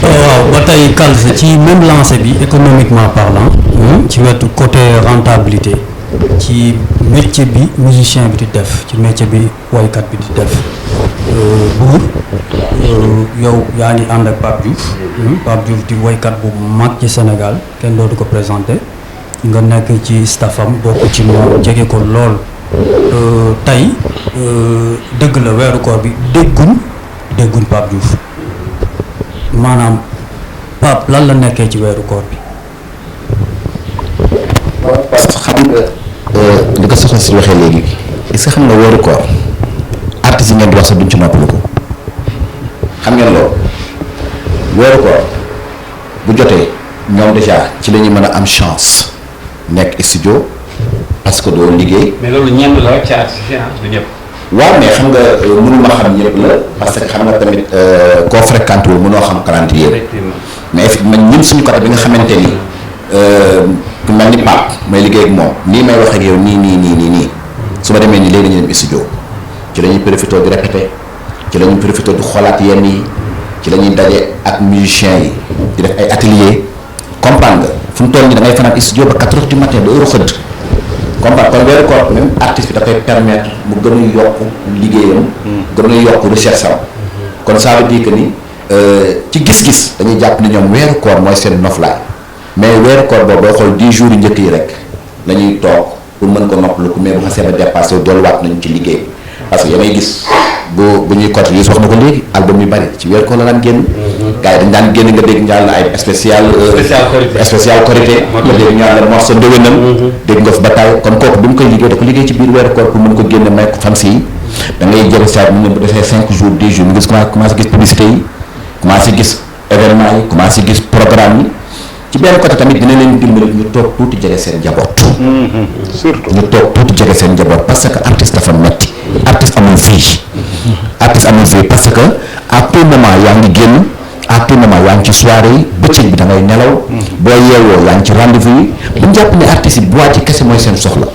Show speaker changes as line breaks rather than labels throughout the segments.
waaw ba tey Kals ci même lancé bi économiquement parlant ci wetu côté rentabilité ci métier bi musicien bi di def ci métier bi woykat bi di def Buur yow yaa ngi ànd ak Pape Diouf di woykat bu mag ci Sénégal kenn dootu ko présenté nga nekk ci staffam bokk ci moom jege ko lool tey dëgg la weeru koor bi dégguñ Pape Diouf maanaam Pape lan la nekkee ci weeru koor bi.
parce que xam nga li ko soxna si waxee léegi est-ce que xam nga weeru koor artistes yi ngeen di wax sax duñ ci noppalu ko xam ngeen loolu weeru koor bu jotee ñoom déjà ci la ñu mën a am chance nekk studio parce que doo liggéey.
mais loolu ñenn la rek ci artistes yi du ñëpp.
waaw mais xam nga mënuma xam ñëpp la parce que xam nga tamit koo fréquenté wul mënoo xam calendrier mais man ñun suñu côté bi nga xamante ni ku mel ni Pape may liggéey ak moom nii may wax ak yow nii su ma demee nii léegi dañuy dem studio ci la ñuy profité di répété ci la ñuy profité di xoolaat yenn yi ci la ñuy daje ak musiciens yi di def ay atelier comprendre nga fu mu toll nii da ngay fanaan studio ba 4 heures du matin ba heure xëdd comprendre kon weeru koor même artiste bi dafay permettre mu gën a yokk liggéeyam gën a yokk recherche am kon ça veut dire que ni ci gis-gis dañuy jàpp ni ñoom weeru koor mooy seen noflaay mais weeru koor boobu boo xool 10 jours yu njëkk yi rek la ñuy toog pour mën ko noppalu ko mais bu xasee ba dépassé delluwaat nañu ci liggéey parce que yamay gis bu ñuy côté yi wax na ko léegi album yu bari ci weeru koor la daan génn gars yi dañ daan génn nga dégg ñaar la ay spécial Korité nga dégg ñaar la morceau ndéwénam dégg nga fi ba taay kon kooku bi mu koy liggéey da ko liggéey ci biir weeru koor pour mën ko génne may ko fan si da ngay jël saa mu ne bu defee 5 jours 10 jours nga gis commencé gis publicité yi commencé gis événement yi commencé gis programme yi ci benn côté tamit dina leen dimbali ñu toog tuuti jege seen njaboot. surtout ñu toog tuuti jege seen njaboot parce que artiste dafa metti artiste amul fii parce que à tout moment yaa ngi génn à tout moment yaa ngi ci soirée yi bëccëg bi da ngay nelaw boo yeewoo yaa ngi ci rendez-vous yi bu ñu jàpp ne artistes yi boîte yi kese mooy seen soxla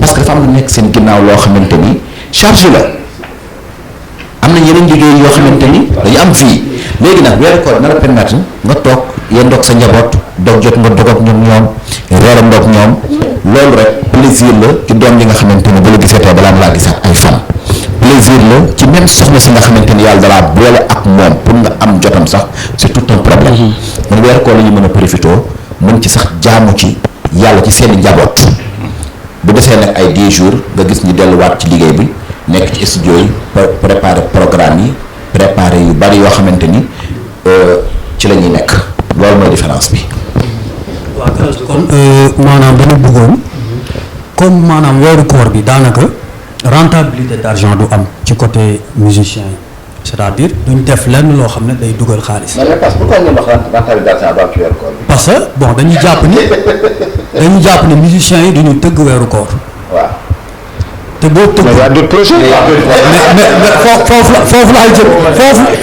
parce que dafa am lu nekk seen ginnaaw loo xamante ni charge la am na yeneen liggéey yoo xamante ni dañu am fii léegi nag weeru koor na la permettre nga toog yéen ndoog sa njaboot dog jot nga dog ak ñoom reera ndoog ñoom loolu rek plaisir la ci doom yi nga xamante ni bu la gisee tey balaa laa gisaat ay fan plaisir la ci même soxna si nga xamante ni yàlla dalaa boole ak moom pour nga am jotam sax c'est tout un problème man weeru koor la ñu mën a profité mën ci sax jaamu ci yàlla ci seen i njaboot bu desee nag ay 10 jours nga gis ñi delluwaat ci liggéey bi nekk ci studio yi préparer programme yi préparer yu bari yoo xamante ni ci la ñuy nekk loolu mooy différence bi.
waaw kon maanaam dama bëggoon comme maanaam weeru koor bi daanaka rentabilité d'argent du am ci côté musicien yi c'est-à-dire duñ def lenn loo xam ne day dugal xaalis.
parce que pourquoi ñu wax rentabilité d'argent du am ci weeru koor bi.
parce que bon dañuy jàpp ni musiciens yi duñu tëgg weeru koor.
waaw.
te boo tëgg
mais y a d'autres projets.
foofu laay jëm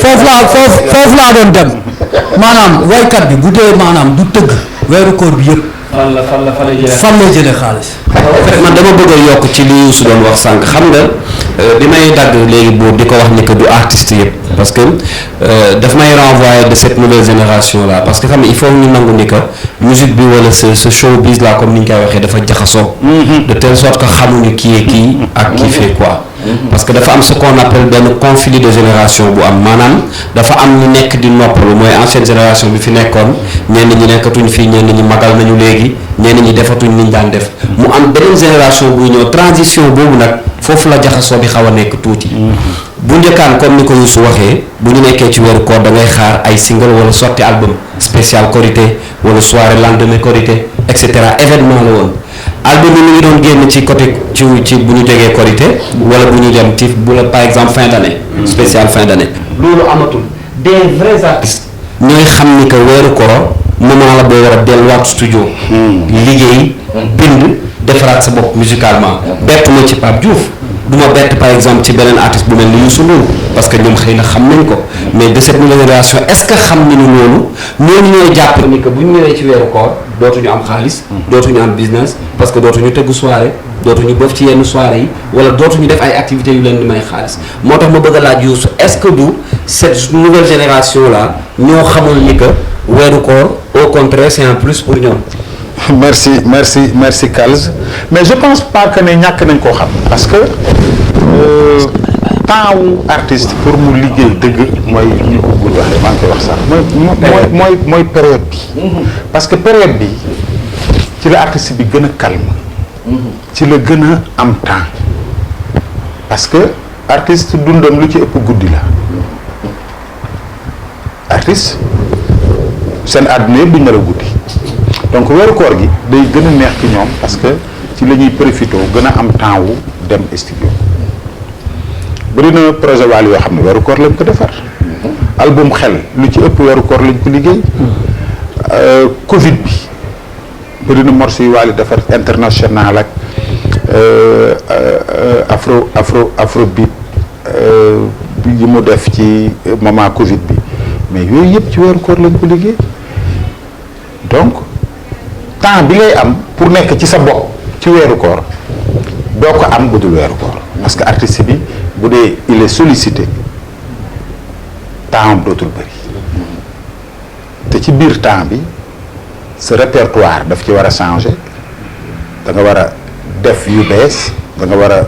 foofu laa doon dem maanaam waykat bi bu dee maanaam du tëgg weeru koor bi yëpp. fan lay jëlee xaalis.
man dama bëgg a yokk ci li su doon wax sànq xam nga bi may dagg léegi boobu di ko wax ni que du artiste yëpp parce que daf may renvoyer de cette nouvelle génération là parce que xam nga il faut ñu nangu ni que musique bi wala ce showbiz là comme ni ñu koy waxee dafa jaxasoo. de telle sorte que xamuñu kii est kii ak qui fait quoi. parce que dafa am ce qu'on appelle benn conflit de génération bu am maanaam dafa am ñu nekk di noppalu mooy ancienne génération bi fi nekkoon ñenn ñi nekkatuñ fii ñenn ñi magal nañu léegi ñenn ñi defatuñ niñ daan def mu am beneen génération buy ñëw transition boobu nag foofu la jaxasoo bi xaw a nekk tuuti bu njëkkaan comme ni ko Youssou waxee bu ñu nekkee ci weeru koor da ngay xaar ay single wala sorti album spécial Korité wala soirée lendemain Korité et cetera événement la woon album yi mi ngi doon génn ci côté ci bu ñu jógee Korité wala bu ñu dem ci bu la par exemple fin d'année spécial fin d'année loolu amatul des vrais artistes ñooy xam ni que weeru koor moment la boo war a delluwaat studio liggéey bind defaraat sa bopp musicalement bettu ma ci Pape Diouf du ma bett par exemple ci beneen artiste bu mel ni Youssou Ndour parce que ñoom xëy na xam nañ ko mais de cette nouvelle génération est-ce que xam nañu loolu ñooñu ñooy jàpp ni que bu ñu ñëwee ci weeru koor dootuñu am xaalis dootuñu am business parce que dootuñu tëggu soirée dootuñu bëf ci yenn soirée yi wala dootuñu def ay activités yu leen di may xaalis moo tax ma bëgg a laaj Youssou est-ce que du cette nouvelle génération là ñoo xamul ni que weeru koor au contraire c'est un plus pour ñoom.
merci Kals mais je pense pas que ne ñàkk nañ koo xam parce que temps wu artiste pour mu liggéey dëgg mooy ñu ko gudd waxee maa ngi koy wax sax mooy période bi parce que période bi ci la artiste bi gën a calme ci la gën a am temps parce que artiste dundam lu ci ëpp guddi la artiste seen àdduna yëpp duñ ne la guddi donc weeru koor gi day gën a neex ci ñoom parce que ci la ñuy profité gën a am temps wu dem studio bëri na projet Wally yoo xam ne weeru koor lañ ko defar album xel lu ci ëpp weeru koor lañ ko liggéey Covid bi bëri na morceau yu Wally defar international ak afrobeat yi mu def ci moment Covid bi mais yooyu yëpp ci weeru koor lañ ko liggéey donc temps bi ngay am pour nekk ci sa bopp ci weeru koor doo ko am budul weeru koor parce que artiste bi bu dee il est sollicité temps am dootul bëri te ci biir temps bi sa répertoire daf ci war a changer da nga war a def yu bees da nga war a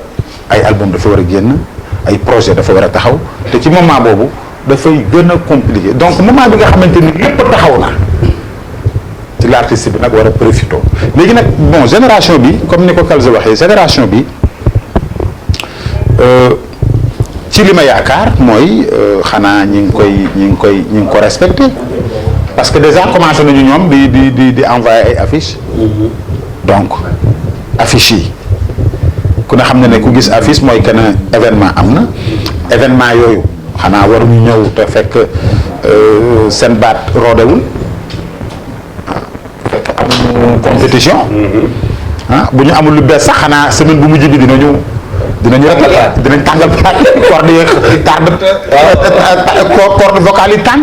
ay album dafa war a génn ay projet dafa war a taxaw te ci moment boobu dafay gën a compliqué donc moment bi nga xamante ni lépp taxaw na ci l'artiste bi nag war a profité léegi nag bon génération bi comme ni ko Kalza waxee génération bi ci li ma yaakaar mooy xanaa ñi ngi ko respecté parce que déjà commencé nañu ñoom di envoyer ay affiches donc affiches yi ku ne xam ne ku gis affiche mooy que ne événement am na événement yooyu xanaa waruñu ñëw te fekk seen baat roodewul fekk amuñu compétition bu ñu amul lu bees sax xanaa semaine bu mujj bi dinañ tàngal corde vocale yi tàng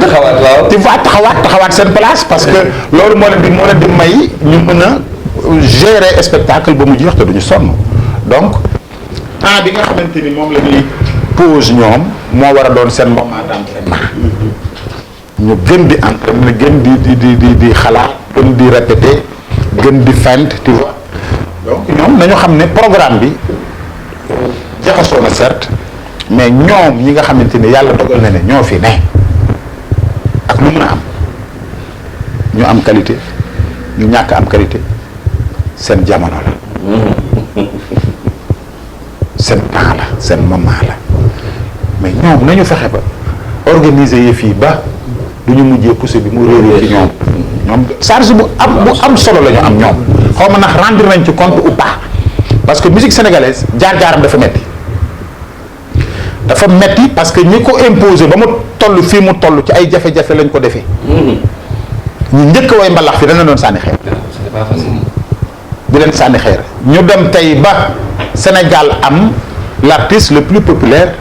tu vois taxawaat seen place parce que loolu moo leen di may ñu mën a gérer spectacle ba mu jeex te duñu sonn donc temps bi nga xamante ni moom la ñuy pause ñoom moo war a doon seen moment d'entraînement ñu gën di entraîner gën di xalaat gën di répéter gën di feint tu vois donc ñoom nañu xam ne programme bi jaxasoo na certes mais ñoom ñi nga xamante ni yàlla dogal na ne ñoo fi ne ak lu mën a am ñu am qualité ñu ñàkk am qualité seen jamono la seen temps la seen moment la mais ñoom nañu fexe ba organiser yëf yi ba du ñu mujjee poussé bi mu réeré ci ñoom charge bu am solo la ñu am ñoom xaw ma ndax rendre nañ ci compte ou pas parce que musique sénégalaise jaar-jaaram dafa metti parce que ñi ko imposé ba mu toll fii mu toll ci ay jafe-jafe lañ ko defee ñu njëkk way mbalax fi dana doon sànni xeer di leen sànni xeer ñu dem tey ba Sénégal am l'artiste le plus populaire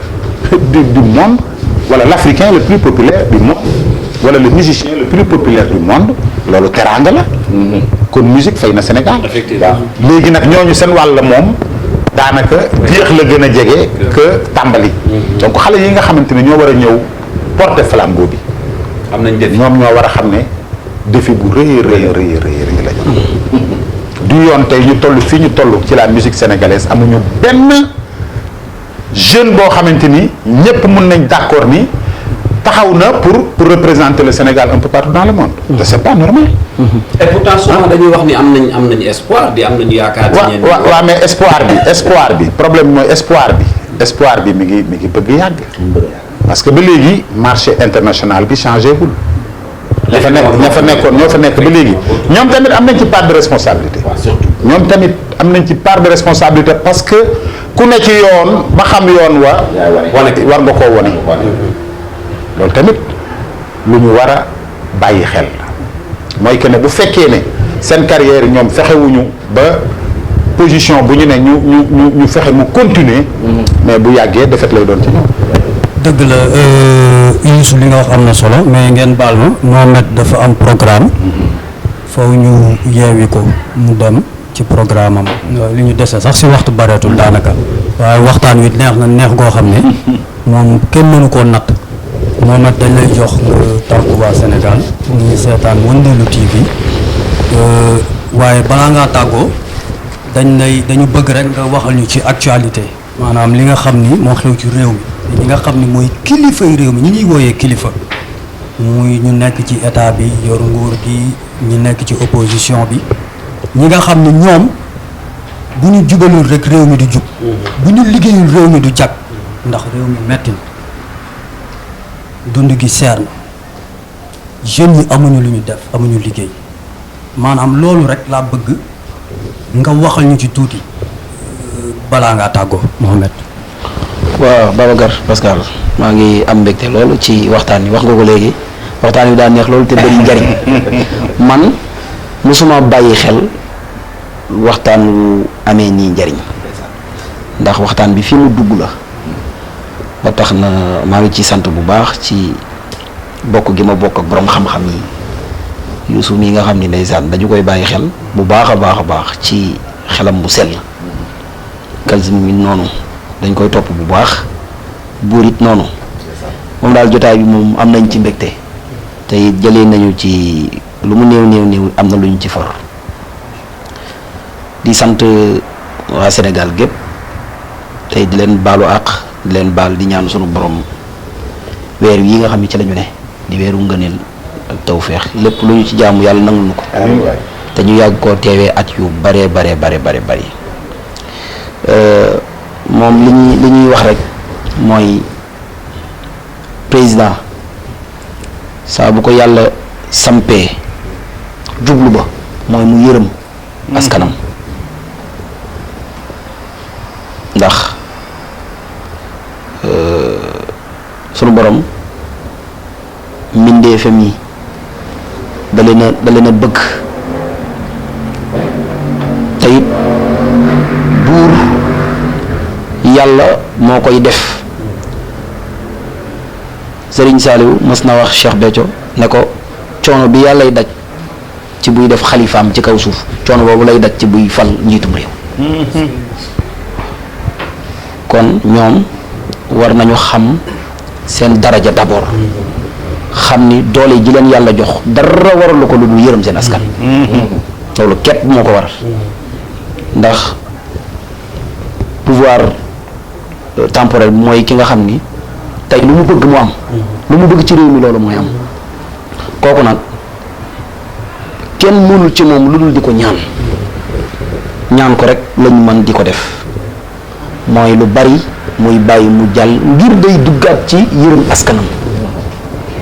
du monde wala l'africain le plus populaire du monde wala le musicien le plus populaire du monde loolu teraanga la kon musique fay na Sénégal léegi nag ñooñu seen wàll moom daanaka jeex la gën a jege que tàmbali donc xale yi nga xamante ne ñoo war a ñëw porter flambeau bi
am nañ défi
ñoom ñoo war a xam ne défi bu rëy la ñu du yoon tey ñu toll fii ñu toll ci la musique sénégalaise amuñu benn jeune boo xamante ni ñëpp mën nañ d'accord ni taxaw na pour représenter le Sénégal un peu partout dans le monde. te c'est pas normal.
et pourtant souvent dañuy wax ni am nañ espoir am nañu yaakaar.
waaw mais espoir bi problème mooy espoir bi mi ngi bëgg yàgg. parce que ba léegi marché international bi changé gul. ñoo fa nekk ba léegi ñoom tamit am nañ ci part de responsabilité. ñoom tamit am nañ ci part de responsabilité parce que ku ne ci yoon ba xam yoon war nga koo wone loolu tamit lu ñu war a bàyyi xel mooy que ne bu fekkee ne seen carrière ñoom fexewuñu ba position bu ñu ne ñu fexe mu continuer mais bu yàggee defet lay doon ci ñoom.
dëgg la Youssou li nga wax am na solo mais ngeen baal ma Mohamed dafa am programme foofu ñu yeewi ko mu dem ci programme am li ñu dese sax si waxtu bareetul daanaka waaye waxtaan wi neex na neex goo xam ne moom kenn mënu koo natt Mohamed dañ lay jox nga tàggu waa Sénégal ñu seetaan Wëndeelu TV waaye balaa ngaa tàggoo dañu bëgg rek nga waxal ñu ci actualité maanaam li nga xam ni moo xew ci réew mi ñi nga xam ni mooy kilifay réew mi ñi ñuy wooyee kilifa muy ñu nekk ci état bi yor nguur gi ñu nekk ci opposition bi ñi nga xam ni ñoom bu ñu jubalul rek réew mi du jub bu ñu liggéeyul réew mi du jag ndax réew mi metti na dund gi seer na jeunes yi amuñu lu ñu def amuñu liggéey maanaam loolu rek laa bëgg nga waxal ñu ci tuuti balaa ngaa tàggoo Mohamed.
waaw Babacar Pascal maa ngi am mbégte loolu ci waxtaan wi wax nga ko léegi waxtaan wi daa neex loolu te bëri njariñ man mosuma bàyyi xel waxtaan wu amee nii njariñ ndax waxtaan bi fi mu dugg la ba tax na maa ngi ci sant bu baax ci bokk gi ma bokk ak borom xam-xam yi Youssou mii nga xam ni ndeysaan dañu koy bàyyi xel bu baax a baax ci xelam bu sell Kalsim mi noonu dañ koy topp bu baax buur it noonu moom daal jotaay bi moom am nañ ci mbégte te it jëlee nañu ci lu mu néew am na lu ñu ci for di sant waa Sénégal gépp tey di leen baalu àq di leen baal di ñaan sunu borom weer yi nga xam ne ci lañu ne di weeru ngëneel ak tawféex lépp lu ñu ci jaamu yàlla nangul nu ko te ñu yàgg koo teewee at yu bare moom li ñuy wax rek mooy président saa bu ko yàlla sampee jublu ba mooy mu yërëm askanam ndax sunu borom mbindeefam yi da leen a bëgg te it buur yàlla moo koy def Serigne Saliou mës na wax Cheikh Béthio ne ko coono bi yàllay daj ci buy def xalifaam ci kaw suuf coono boobu lay daj ci buy fal njiitum réew kon ñoom war nañu xam seen daraja d'abord xam ni doole ji leen yàlla jox dara waralu ko lu dul yërëm seen askan loolu képp moo ko waral ndax pouvoir temporel mooy ki nga xam ni tey lu mu bëgg mu am lu mu bëgg ci réew mi loolu mooy am kooku nag kenn mënul ci moom lu dul di ko ñaan ko rek lañu mën di ko def mooy lu bari muy bàyyi mu jàll ngir day duggaat ci yërëm askanam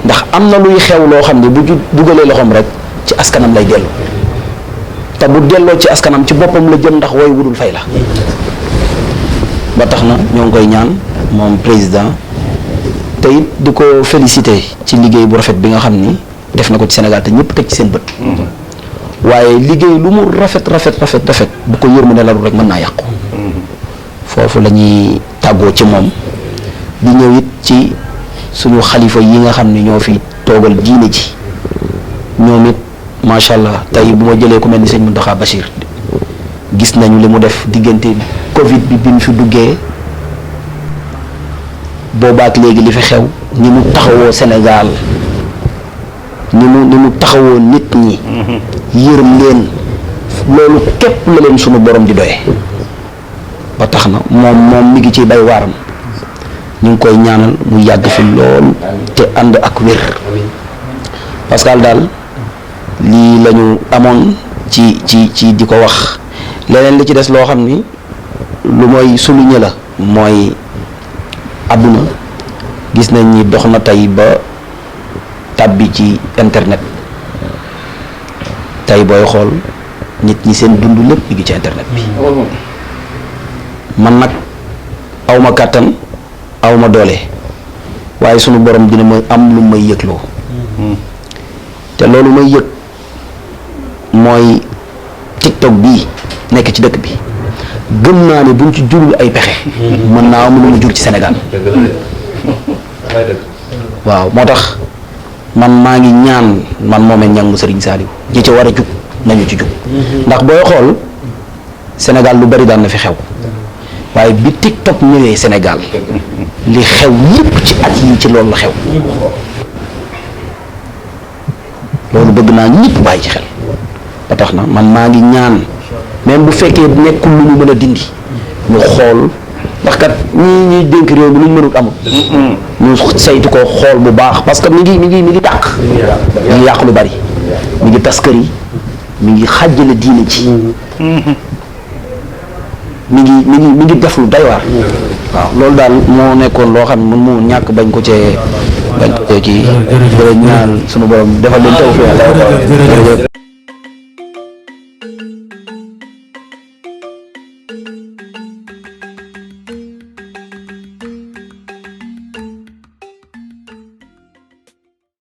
ndax am na luy xew loo xam ne bu dugalee loxoom rek ci askanam lay dellu te bu delloo ci askanam ci boppam la jëm ndax way wudul fay la ba tax na ñoo ngi koy ñaan moom président te it di ko féliciter ci liggéey bu rafet bi nga xam ni def na ko ci Sénégal te ñëpp teg ci seen bët waaye liggéey lu mu rafet bu ko yërmande lalu rek mën naa yàqu foofu la ñuy tàggoo ci moom di ñëw it ci suñu xalifa yi nga xam ni ñoo fi toogal diine ji ñoom it macha allah tey bu ma jëlee ku mel ni sëñ Mountakha Bachir gis nañu li mu def diggante Covid bi mu fi duggee boobaak léegi li fi xew ni mu taxawoo Sénégal ni mu taxawoo nit ñi yërëm leen loolu képp la leen sunu borom di doye ba tax na moom mi ngi ci bay waaram ñu ngi koy ñaanal mu yàgg fi lool te ànd ak wér Pascal daal lii lañu amoon ci di ko wax leneen li ci des loo xam ni lu mooy souligner la mooy àdduna gis nañ ni dox na tey ba tàbbi ci internet tey booy xool nit ñi seen dund lépp mi ngi ci internet bi man nag awma kàttan awma doole waaye sunu borom dina ma am lu may yëgloo te loolu may yëg mooy TikTok bii nekk ci dëkk bi gëm naa ne buñ ci jurul ay pexe mën naa am lu mu jur ci Sénégal waaw moo tax man maa ngi ñaan man moomee ñang mu Serigne Saliou ñi ci war a jug nañu ci jug ndax booy xool Sénégal lu bari daan na fi xew waaye bi TikTok ñëwee Sénégal li xew yépp ci at yi ci loolu la xew loolu bëgg naa ñëpp bàyyi ci xel ba tax na man maa ngi ñaan même bu fekkee nekkul lu ñu mën a dindi ñu xool ndax kat ñuy dénk réew mi lu ñu mënut amul ñu saytu ko xool bu baax parce que mi ngi tàq mi ngi yàq lu bari mi ngi tas kër yi mi ngi xàjjale diine ci mi ngi def lu doy waar waaw loolu daal moo nekkoon loo xam ne mu ñàkk bañ ko cee kii ñaan sunu borom defal leen taw fi